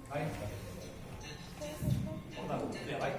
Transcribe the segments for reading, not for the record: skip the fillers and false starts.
Bai. Onda guztia, bai.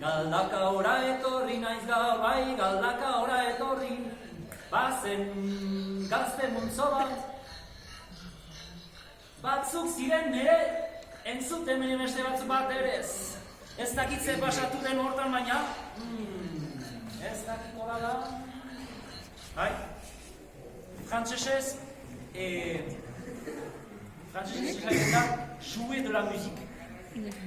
Galdaka ora etorri naiz gaur, bai, galdaka ora etorri, bazen gazte multzo bat. Batzuk ziren nire, entzuten beste batzuk bat erez. Ez dakitze pasatu den hortan baina, ez dakit hola da. Bai, frantsesez, frantsesez da, jouer de la musique.